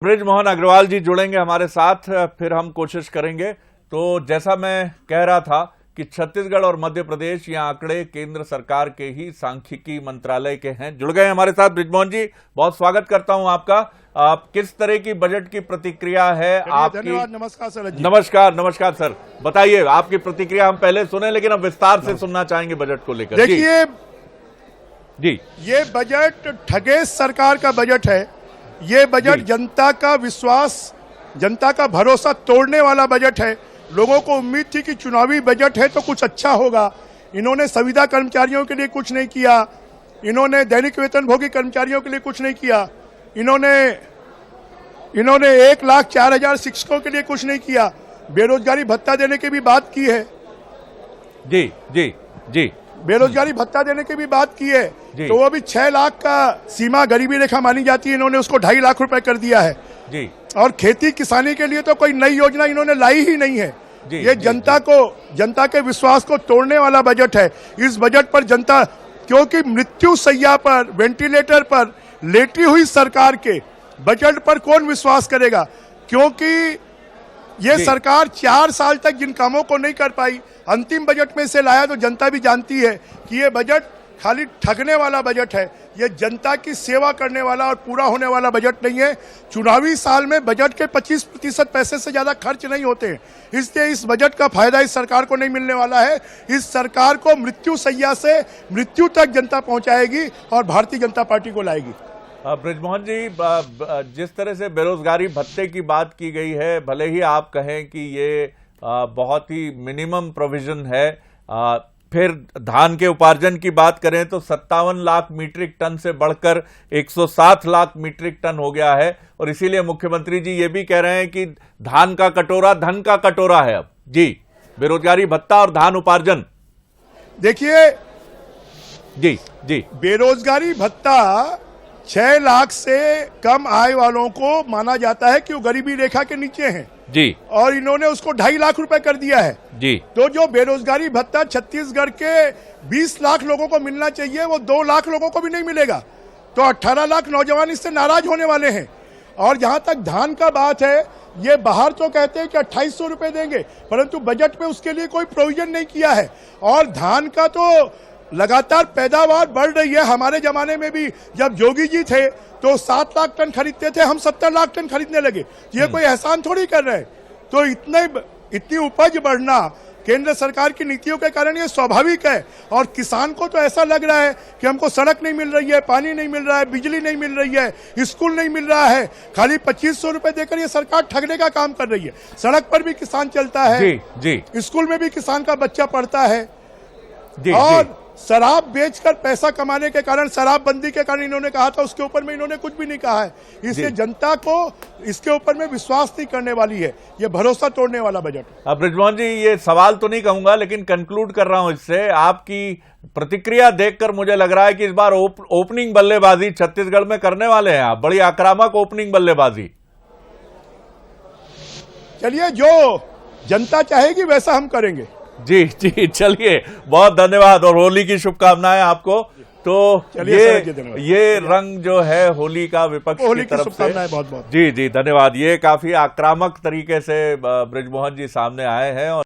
बृजमोहन अग्रवाल जी जुड़ेंगे हमारे साथ, फिर हम कोशिश करेंगे। तो जैसा मैं कह रहा था कि छत्तीसगढ़ और मध्य प्रदेश ये आंकड़े केंद्र सरकार के ही सांख्यिकी मंत्रालय के हैं। जुड़ गए हमारे साथ बृजमोहन जी, बहुत स्वागत करता हूं आपका। आप किस तरह की बजट की प्रतिक्रिया है आपकी? धन्यवाद। नमस्कार सर जी। नमस्कार सर, बताइए आपकी प्रतिक्रिया। हम पहले सुने लेकिन अब विस्तार से सुनना चाहेंगे बजट को लेकर। देखिए जी, ये बजट ठगेश सरकार का बजट है। ये बजट जनता का विश्वास, जनता का भरोसा तोड़ने वाला बजट है। लोगों को उम्मीद थी कि चुनावी बजट है तो कुछ अच्छा होगा। इन्होंने संविदा कर्मचारियों के लिए कुछ नहीं किया, इन्होंने दैनिक वेतनभोगी कर्मचारियों के लिए कुछ नहीं किया, इन्होंने 1,04,000 शिक्षकों के लिए कुछ नहीं किया। बेरोजगारी भत्ता देने की भी बात की है। जी जी जी, बेरोजगारी भत्ता देने की भी बात की है। तो वो भी 6 लाख का सीमा गरीबी रेखा मानी जाती है, इन्होंने उसको 2.5 लाख रुपए कर दिया है जी। और खेती किसानी के लिए तो कोई नई योजना इन्होंने लाई ही नहीं है। ये जनता के विश्वास को तोड़ने वाला बजट है। इस बजट पर जनता, क्योंकि मृत्यु शैया पर, वेंटिलेटर पर लेटी हुई सरकार के बजट पर कौन विश्वास करेगा? क्योंकि ये सरकार 4 साल तक जिन कामों को नहीं कर पाई, अंतिम बजट में से लाया, तो जनता भी जानती है कि ये बजट खाली ठगने वाला बजट है। ये जनता की सेवा करने वाला और पूरा होने वाला बजट नहीं है। चुनावी साल में बजट के 25% पैसे से ज्यादा खर्च नहीं होते हैं, इसलिए इस बजट का फायदा इस सरकार को नहीं मिलने वाला है। इस सरकार को मृत्यु शैया से मृत्यु तक जनता पहुंचाएगी और भारतीय जनता पार्टी को लाएगी। बृजमोहन जी, जिस तरह से बेरोजगारी भत्ते की बात की गई है, भले ही आप कहें कि ये बहुत ही मिनिमम प्रोविजन है, फिर धान के उपार्जन की बात करें तो 57 लाख मीट्रिक टन से बढ़कर 107 लाख मीट्रिक टन हो गया है। और इसीलिए मुख्यमंत्री जी ये भी कह रहे हैं कि धान का कटोरा धन का कटोरा है अब। जी, बेरोजगारी भत्ता और धान उपार्जन। देखिए जी जी, बेरोजगारी भत्ता 6 लाख से कम आय वालों को माना जाता है कि वो गरीबी रेखा के नीचे हैं जी, और इन्होंने उसको 2.5 लाख रुपए कर दिया है जी। तो जो बेरोजगारी भत्ता छत्तीसगढ़ के 20 लाख लोगों को मिलना चाहिए, वो 2 लाख लोगों को भी नहीं मिलेगा। तो 18 लाख नौजवान इससे नाराज होने वाले हैं। और जहां तक धान का बात है, ये बाहर तो कहते हैं कि 2800 रुपए देंगे, परंतु बजट में उसके लिए कोई प्रोविजन नहीं किया है। और धान का तो लगातार पैदावार बढ़ रही है। हमारे जमाने में भी जब जोगी जी थे तो 7 लाख टन खरीदते थे, हम 70 लाख टन खरीदने लगे। ये कोई एहसान थोड़ी कर रहे हैं। तो इतनी उपज बढ़ना केंद्र सरकार की नीतियों के कारण ये स्वाभाविक है। और किसान को तो ऐसा लग रहा है कि हमको सड़क नहीं मिल रही है, पानी नहीं मिल रहा है, बिजली नहीं मिल रही है, स्कूल नहीं मिल रहा है, खाली 2500 रुपए देकर ये सरकार ठगने का काम कर रही है। सड़क पर भी किसान चलता है, जी जी, स्कूल में भी किसान का बच्चा पढ़ता है। जी, और जी। शराब बेचकर पैसा कमाने के कारण, शराबबंदी के कारण इन्होंने कहा था, उसके ऊपर में इन्होंने कुछ भी नहीं कहा है। इसलिए जनता को इसके ऊपर में विश्वास नहीं करने वाली है। ये भरोसा तोड़ने वाला बजट। अब बृजमोहन जी, ये सवाल तो नहीं कहूंगा लेकिन कंक्लूड कर रहा हूं इससे। आपकी प्रतिक्रिया देखकर मुझे लग रहा है कि इस बार ओपनिंग बल्लेबाजी छत्तीसगढ़ में करने वाले हैं आप, बड़ी आक्रामक ओपनिंग बल्लेबाजी। चलिए, जो जनता चाहेगी वैसा हम करेंगे। जी जी, चलिए, बहुत धन्यवाद और होली की शुभकामनाएं आपको। तो ये रंग जो है होली का विपक्ष की तरफ से, बहुत बहुत जी जी, धन्यवाद। ये काफी आक्रामक तरीके से बृजमोहन जी सामने आए हैं और